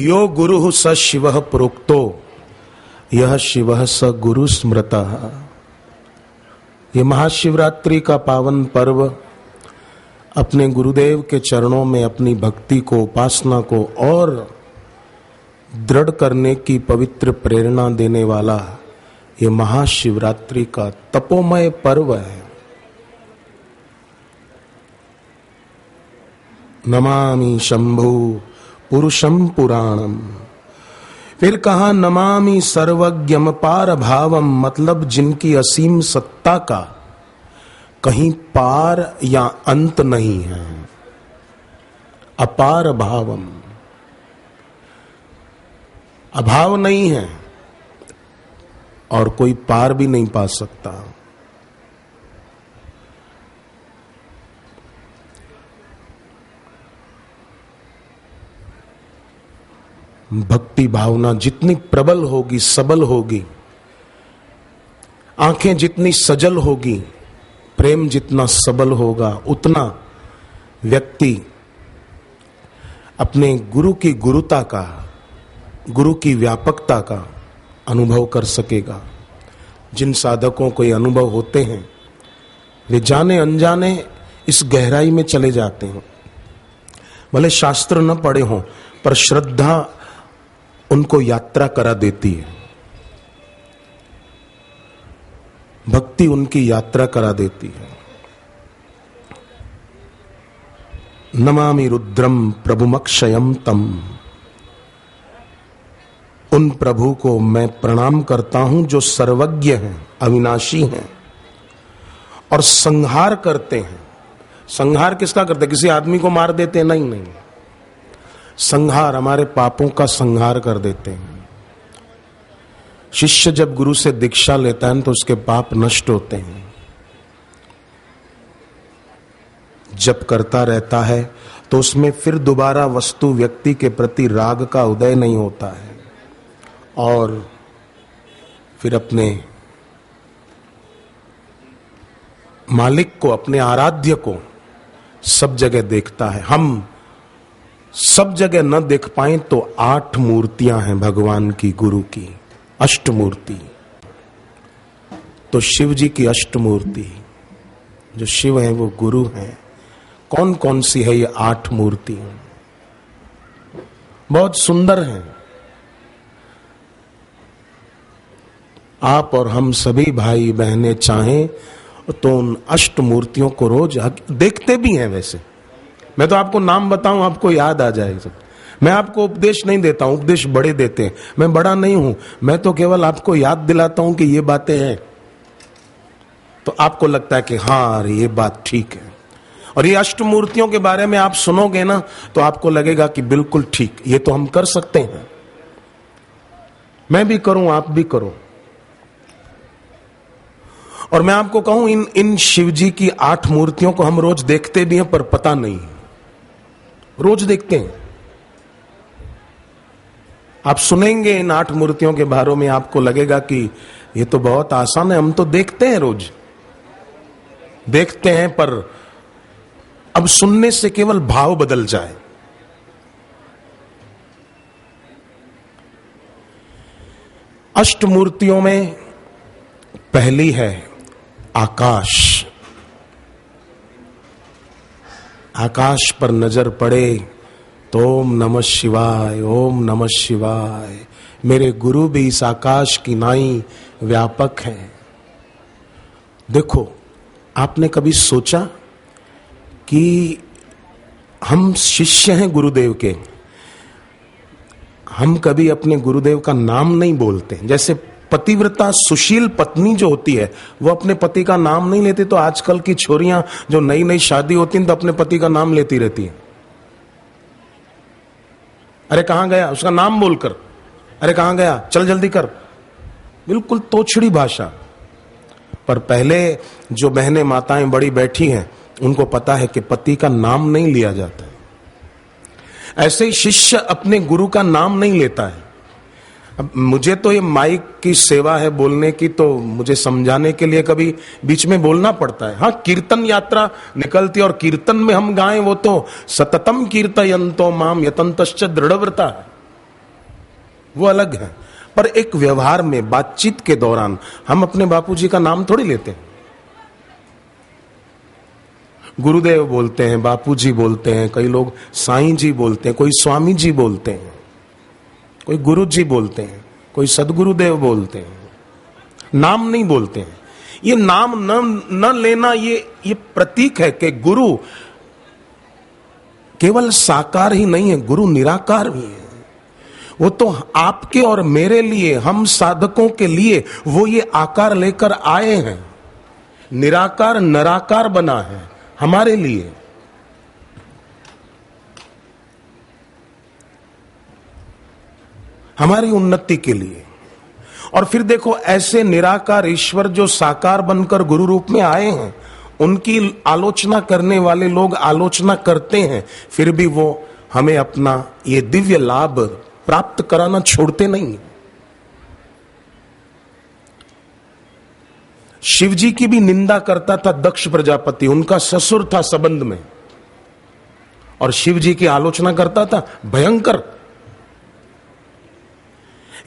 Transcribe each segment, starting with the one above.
यो गुरुः स शिवः प्रोक्तो यह शिवः स गुरु स्मृतः। ये महाशिवरात्रि का पावन पर्व अपने गुरुदेव के चरणों में अपनी भक्ति को, उपासना को और दृढ़ करने की पवित्र प्रेरणा देने वाला ये महाशिवरात्रि का तपोमय पर्व है। नमामि शंभु पुरुषम पुराणम। फिर कहा नमामि सर्वज्ञम पार भावम, मतलब जिनकी असीम सत्ता का कहीं पार या अंत नहीं है। अपार भावम, अभाव नहीं है और कोई पार भी नहीं पा सकता। भक्ति भावना जितनी प्रबल होगी, सबल होगी, आंखें जितनी सजल होगी, प्रेम जितना सबल होगा, उतना व्यक्ति अपने गुरु की गुरुता का, गुरु की व्यापकता का अनुभव कर सकेगा। जिन साधकों को ये अनुभव होते हैं वे जाने अनजाने इस गहराई में चले जाते हैं। भले शास्त्र न पढ़े हों पर श्रद्धा उनको यात्रा करा देती है, भक्ति उनकी यात्रा करा देती है। नमामि रुद्रम प्रभुमक्षयम तम। उन प्रभु को मैं प्रणाम करता हूं जो सर्वज्ञ हैं, अविनाशी हैं और संहार करते हैं। संहार किसका करते हैं? किसी आदमी को मार देते हैं? नहीं, संहार हमारे पापों का संहार कर देते हैं। शिष्य जब गुरु से दीक्षा लेता है तो उसके पाप नष्ट होते हैं। जप करता रहता है तो उसमें फिर दोबारा वस्तु, व्यक्ति के प्रति राग का उदय नहीं होता है और फिर अपने मालिक को, अपने आराध्य को सब जगह देखता है। हम सब जगह न देख पाए तो 8 मूर्तियां हैं भगवान की, गुरु की अष्टमूर्ति। तो शिव जी की अष्टमूर्ति, जो शिव है वो गुरु हैं। कौन कौन सी है ये 8 मूर्तियां? बहुत सुंदर हैं। आप और हम सभी भाई बहनें चाहें तो उन अष्ट मूर्तियों को रोज देखते भी हैं। वैसे मैं तो आपको नाम बताऊं आपको याद आ जाएगा। मैं आपको उपदेश नहीं देता हूं, उपदेश बड़े देते हैं। मैं बड़ा नहीं हूं, मैं तो केवल आपको याद दिलाता हूं कि ये बातें हैं, तो आपको लगता है कि हाँ ये बात ठीक है। और ये अष्ट मूर्तियों के बारे में आप सुनोगे ना तो आपको लगेगा कि बिल्कुल ठीक, ये तो हम कर सकते हैं। मैं भी करूं, आप भी करो। और मैं आपको कहूं इन शिव जी की 8 मूर्तियों को हम रोज देखते भी हैं पर पता नहीं है। रोज देखते हैं। आप सुनेंगे इन 8 मूर्तियों के बारे में, आपको लगेगा कि ये तो बहुत आसान है, हम तो देखते हैं, रोज देखते हैं। पर अब सुनने से केवल भाव बदल जाए। अष्ट मूर्तियों में पहली है आकाश। आकाश पर नजर पड़े तो ओम नमः शिवाय, ओम नमः शिवाय। मेरे गुरु भी इस आकाश की नाई व्यापक हैं। देखो, आपने कभी सोचा कि हम शिष्य हैं गुरुदेव के, हम कभी अपने गुरुदेव का नाम नहीं बोलते। जैसे पतिव्रता सुशील पत्नी जो होती है वो अपने पति का नाम नहीं लेती, तो आजकल की छोरियां जो नई नई शादी होती हैं तो अपने पति का नाम लेती रहती है। अरे कहां गया, उसका नाम बोलकर, अरे कहां गया, चल जल्दी कर। बिल्कुल तोछड़ी भाषा। पर पहले जो बहनें माताएं बड़ी बैठी हैं उनको पता है कि पति का नाम नहीं लिया जाता है। ऐसे ही शिष्य अपने गुरु का नाम नहीं लेता है। अब मुझे तो ये माइक की सेवा है बोलने की, तो मुझे समझाने के लिए कभी बीच में बोलना पड़ता है। हाँ, कीर्तन यात्रा निकलती और कीर्तन में हम गाएं वो तो सततम कीर्तयन्तो माम यतन्तश्च दृढ़व्रता है। वो अलग है। पर एक व्यवहार में, बातचीत के दौरान हम अपने बापूजी का नाम थोड़ी लेते हैं। गुरुदेव बोलते हैं, बापूजी बोलते हैं, कई लोग साईं जी बोलते हैं, कोई स्वामी जी बोलते हैं, कोई गुरु जी बोलते हैं, कोई सदगुरुदेव बोलते हैं, नाम नहीं बोलते हैं। ये नाम न लेना ये प्रतीक है कि गुरु केवल साकार ही नहीं है, गुरु निराकार भी है। वो तो आपके और मेरे लिए, हम साधकों के लिए वो ये आकार लेकर आए हैं। निराकार नराकार बना है हमारे लिए। हमारी उन्नति के लिए। और फिर देखो, ऐसे निराकार ईश्वर जो साकार बनकर गुरु रूप में आए हैं, उनकी आलोचना करने वाले लोग आलोचना करते हैं, फिर भी वो हमें अपना ये दिव्य लाभ प्राप्त कराना छोड़ते नहीं। शिव जी की भी निंदा करता था दक्ष प्रजापति, उनका ससुर था संबंध में, और शिव जी की आलोचना करता था भयंकर।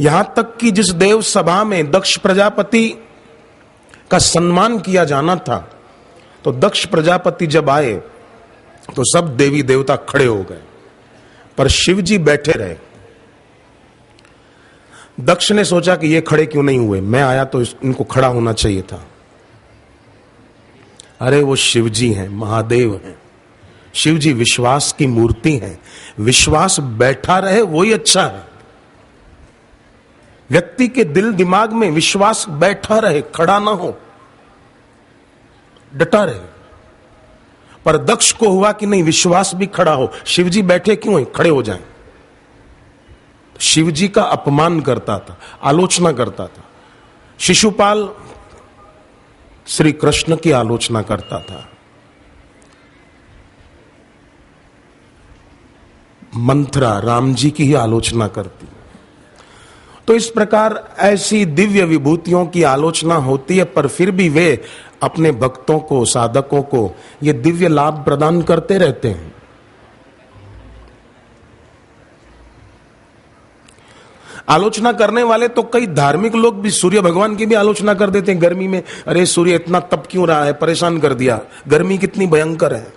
यहां तक कि जिस देव सभा में दक्ष प्रजापति का सम्मान किया जाना था, तो दक्ष प्रजापति जब आए तो सब देवी देवता खड़े हो गए, पर शिव जी बैठे रहे। दक्ष ने सोचा कि ये खड़े क्यों नहीं हुए, मैं आया तो इनको खड़ा होना चाहिए था। अरे वो शिव जी हैं, महादेव हैं। शिव जी विश्वास की मूर्ति हैं। विश्वास बैठा रहे वही अच्छा है। व्यक्ति के दिल दिमाग में विश्वास बैठा रहे, खड़ा ना हो, डटा रहे। पर दक्ष को हुआ कि नहीं, विश्वास भी खड़ा हो। शिव जी बैठे क्यों हैं, खड़े हो जाएं। शिव जी का अपमान करता था, आलोचना करता था। शिशुपाल श्री कृष्ण की आलोचना करता था। मंथरा राम जी की ही आलोचना करती। तो इस प्रकार ऐसी दिव्य विभूतियों की आलोचना होती है, पर फिर भी वे अपने भक्तों को, साधकों को ये दिव्य लाभ प्रदान करते रहते हैं। आलोचना करने वाले तो कई धार्मिक लोग भी सूर्य भगवान की भी आलोचना कर देते हैं गर्मी में। अरे सूर्य इतना तप क्यों रहा है, परेशान कर दिया, गर्मी कितनी भयंकर है।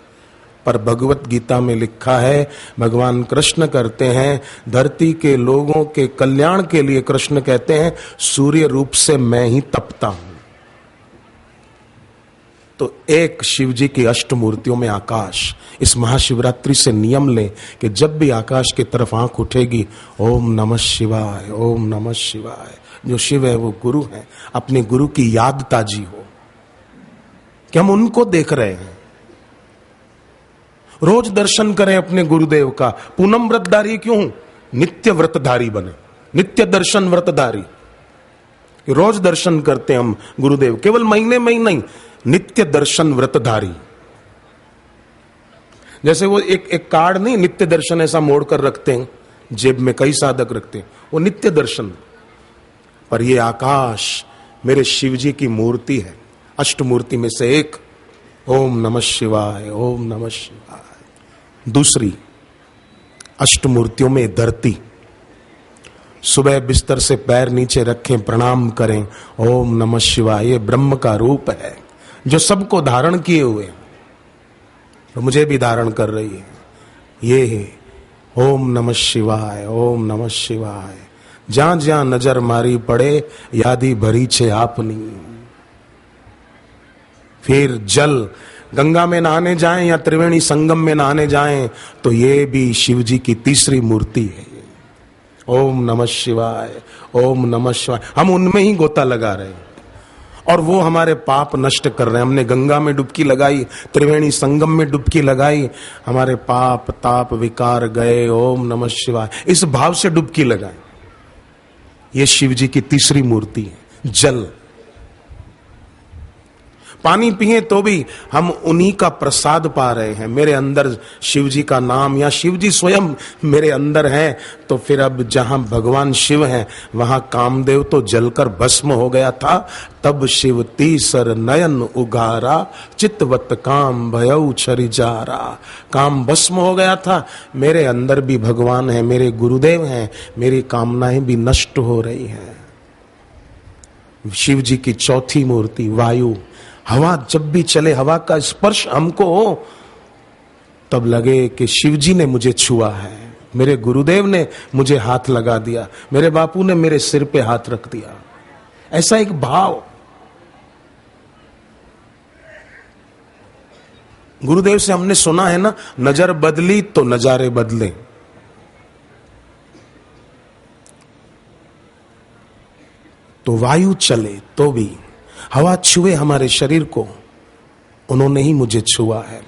पर भगवत गीता में लिखा है, भगवान कृष्ण करते हैं धरती के लोगों के कल्याण के लिए। कृष्ण कहते हैं सूर्य रूप से मैं ही तपता हूं। तो एक शिव जी की अष्ट मूर्तियों में आकाश। इस महाशिवरात्रि से नियम लें कि जब भी आकाश की तरफ आंख उठेगी, ओम नमः शिवाय, ओम नमः शिवाय। जो शिव है वो गुरु है, अपने गुरु की याद ताजी हो कि हम उनको देख रहे हैं। रोज दर्शन करें अपने गुरुदेव का। पूनम व्रतधारी क्यों हूं, नित्य व्रतधारी बने, नित्य दर्शन व्रतधारी। रोज दर्शन करते हैं हम गुरुदेव, केवल महीने में ही नहीं, नित्य दर्शन व्रतधारी। जैसे वो एक कार्ड नहीं, नित्य दर्शन ऐसा मोड़ कर रखते हैं, जेब में कई साधक रखते हैं, वो नित्य दर्शन। पर ये आकाश मेरे शिव जी की मूर्ति है, अष्ट मूर्ति में से एक। ओम नमः शिवाय, ओम नमः शिवाय। दूसरी अष्ट मूर्तियों में धरती। सुबह बिस्तर से पैर नीचे रखें, प्रणाम करें, ओम नमः शिवाय। ये ब्रह्म का रूप है जो सबको धारण किए हुए, तो मुझे भी धारण कर रही है। ये है ओम नमः शिवाय, ओम नमः शिवाय। जहां जहां नजर मारी पड़े, यादी भरी छे आपनी। फिर जल, गंगा में नहाने जाएं या त्रिवेणी संगम में नहाने जाएं, तो ये भी शिव जी की तीसरी मूर्ति है। ओम नमः शिवाय, ओम नमः शिवाय। हम उनमें ही गोता लगा रहे हैं और वो हमारे पाप नष्ट कर रहे हैं। हमने गंगा में डुबकी लगाई, त्रिवेणी संगम में डुबकी लगाई, हमारे पाप ताप विकार गए। ओम नमः शिवाय, इस भाव से डुबकी लगाए। ये शिव जी की तीसरी मूर्ति है, जल। पानी पिए तो भी हम उन्हीं का प्रसाद पा रहे हैं। मेरे अंदर शिव जी का नाम या शिव जी स्वयं मेरे अंदर है, तो फिर अब जहां भगवान शिव हैं वहां कामदेव तो जलकर भस्म हो गया था। तब शिव तीसर नयन उगारा, चितवत काम भयउ छरिजारा। काम भस्म हो गया था, मेरे अंदर भी भगवान है, मेरे गुरुदेव हैं, मेरी कामनाएं भी नष्ट हो रही हैं। शिव जी की चौथी मूर्ति वायु। हवा जब भी चले, हवा का स्पर्श हमको हो, तब लगे कि शिव जी ने मुझे छुआ है, मेरे गुरुदेव ने मुझे हाथ लगा दिया, मेरे बापू ने मेरे सिर पे हाथ रख दिया। ऐसा एक भाव। गुरुदेव से हमने सुना है ना, नजर बदली तो नजारे बदले। तो वायु चले तो भी, हवा छुए हमारे शरीर को, उन्होंने ही मुझे छुआ है,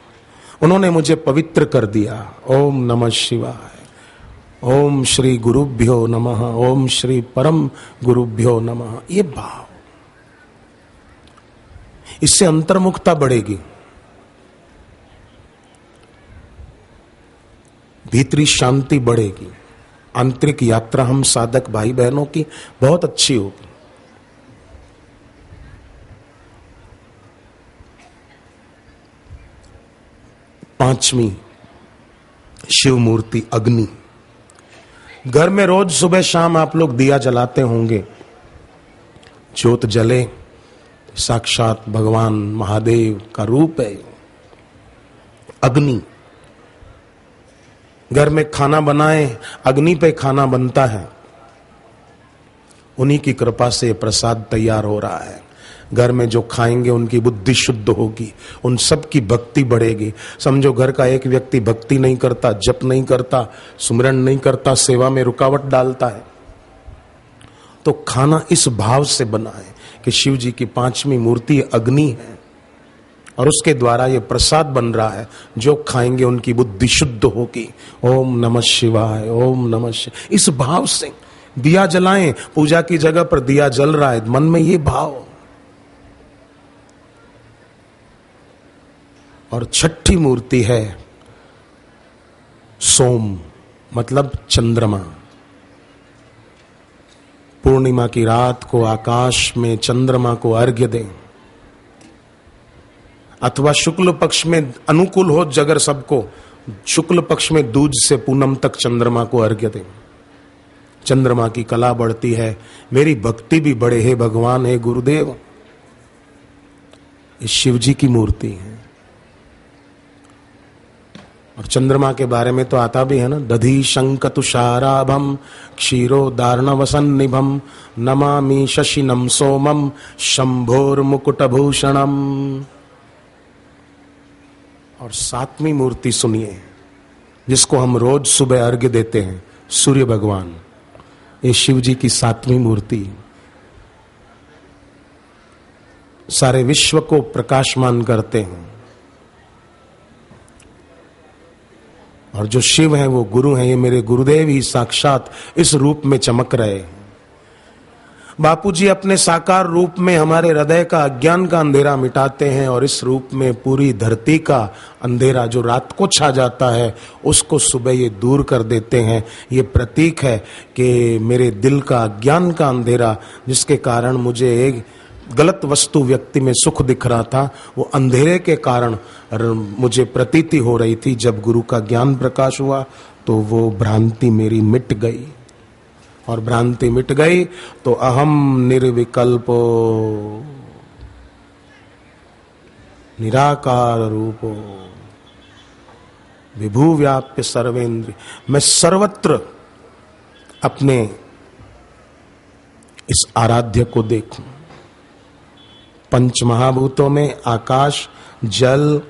उन्होंने मुझे पवित्र कर दिया। ओम नमः शिवाय, ओम श्री गुरुभ्यो नमः, ओम श्री परम गुरुभ्यो नमः। ये भाव, इससे अंतर्मुखता बढ़ेगी, भीतरी शांति बढ़ेगी, आंतरिक यात्रा हम साधक भाई बहनों की बहुत अच्छी होगी। पांचवी शिव मूर्ति अग्नि। घर में रोज सुबह शाम आप लोग दिया जलाते होंगे, ज्योत जले, साक्षात भगवान महादेव का रूप है अग्नि। घर में खाना बनाए, अग्नि पे खाना बनता है, उन्हीं की कृपा से प्रसाद तैयार हो रहा है। घर में जो खाएंगे उनकी बुद्धि शुद्ध होगी, उन सब की भक्ति बढ़ेगी। समझो घर का एक व्यक्ति भक्ति नहीं करता, जप नहीं करता, सुमिरन नहीं करता, सेवा में रुकावट डालता है, तो खाना इस भाव से बना है कि शिव जी की पांचवी मूर्ति अग्नि है और उसके द्वारा ये प्रसाद बन रहा है। जो खाएंगे उनकी बुद्धि शुद्ध होगी। ओम नमः शिवाय, ओम नमः शिवाय। इस भाव से दिया जलाएं, पूजा की जगह पर दिया जल रहा है, मन में ये भाव। और छठी मूर्ति है सोम, मतलब चंद्रमा। पूर्णिमा की रात को आकाश में चंद्रमा को अर्घ्य दें, अथवा शुक्ल पक्ष में अनुकूल हो जगर सबको, शुक्ल पक्ष में दूज से पूनम तक चंद्रमा को अर्घ्य दें। चंद्रमा की कला बढ़ती है, मेरी भक्ति भी बढ़े। हे भगवान, हे गुरुदेव, इस शिव जी की मूर्ति है। और चंद्रमा के बारे में तो आता भी है ना, दधी शंख तुषाराभम क्षीरोदार्णवसन्निभम नमामि शशिनम सोमम शंभोर मुकुटभूषणम। और सातवीं मूर्ति सुनिए, जिसको हम रोज सुबह अर्घ्य देते हैं, सूर्य भगवान। ये शिव जी की सातवीं मूर्ति सारे विश्व को प्रकाशमान करते हैं। और जो शिव हैं वो गुरु हैं, ये मेरे गुरुदेव ही साक्षात इस रूप में चमक रहे हैं। बापूजी अपने साकार रूप में हमारे हृदय का अज्ञान का अंधेरा मिटाते हैं और इस रूप में पूरी धरती का अंधेरा जो रात को छा जाता है उसको सुबह ये दूर कर देते हैं। ये प्रतीक है कि मेरे दिल का अज्ञान का अंधेरा, जिसके कारण मुझे एक गलत वस्तु व्यक्ति में सुख दिख रहा था, वो अंधेरे के कारण मुझे प्रतीति हो रही थी। जब गुरु का ज्ञान प्रकाश हुआ तो वो भ्रांति मेरी मिट गई। और भ्रांति मिट गई तो अहम निर्विकल्पो निराकार रूपो विभू व्याप्य सर्वेंद्र। मैं सर्वत्र अपने इस आराध्य को देखूं। पंच महाभूतों में आकाश, जल,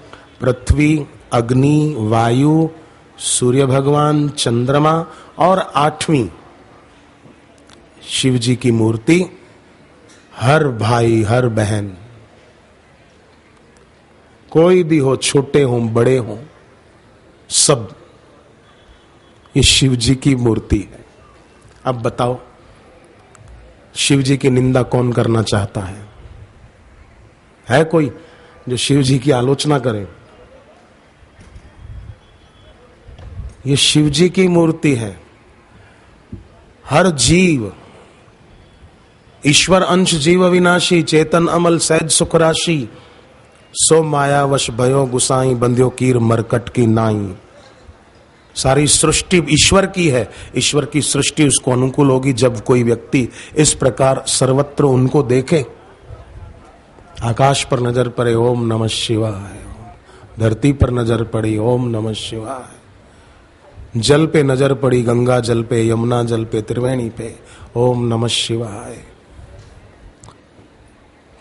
पृथ्वी, अग्नि, वायु, सूर्य भगवान, चंद्रमा और आठवीं शिव जी की मूर्ति। हर भाई, हर बहन, कोई भी हो, छोटे हो बड़े हो, सब ये शिव जी की मूर्ति है। अब बताओ, शिव जी की निंदा कौन करना चाहता है कोई? जो शिव जी की आलोचना करें। ये शिव जी की मूर्ति है। हर जीव ईश्वर अंश जीव अविनाशी, चेतन अमल सहज सुख राशि, सो मायावश भयो गुसाई, बंध्यो कीर मरकट की नाई। सारी सृष्टि ईश्वर की है। ईश्वर की सृष्टि उसको अनुकूल होगी जब कोई व्यक्ति इस प्रकार सर्वत्र उनको देखे। आकाश पर नजर पड़े ओम नमः शिवाय, धरती पर नजर पड़ी ओम नमः शिवाय, जल पे नजर पड़ी गंगा जल पे, यमुना जल पे, त्रिवेणी पे ओम नमः शिवाय,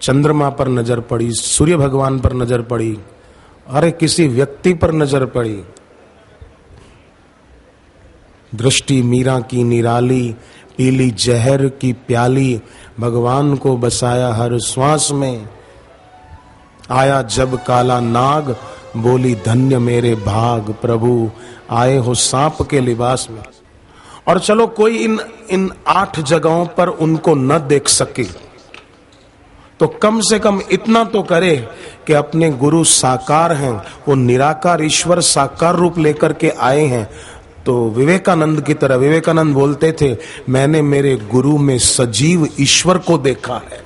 चंद्रमा पर नजर पड़ी, सूर्य भगवान पर नजर पड़ी, अरे किसी व्यक्ति पर नजर पड़ी, दृष्टि मीरा की निराली, पीली जहर की प्याली, भगवान को बसाया हर श्वास में, आया जब काला नाग, बोली धन्य मेरे भाग, प्रभु आए हो सांप के लिबास में। और चलो कोई इन 8 जगहों पर उनको न देख सके तो कम से कम इतना तो करे कि अपने गुरु साकार हैं, वो निराकार ईश्वर साकार रूप लेकर के आए हैं। तो विवेकानंद की तरह, विवेकानंद बोलते थे मैंने मेरे गुरु में सजीव ईश्वर को देखा है,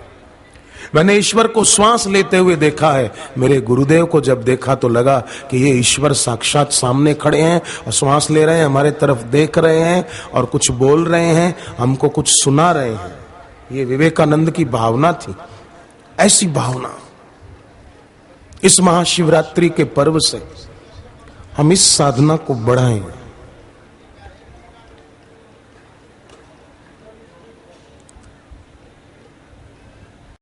मैंने ईश्वर को श्वास लेते हुए देखा है। मेरे गुरुदेव को जब देखा तो लगा कि ये ईश्वर साक्षात सामने खड़े हैं और श्वास ले रहे हैं, हमारे तरफ देख रहे हैं और कुछ बोल रहे हैं, हमको कुछ सुना रहे हैं। ये विवेकानंद की भावना थी। ऐसी भावना इस महाशिवरात्रि के पर्व से हम इस साधना को बढ़ाएं।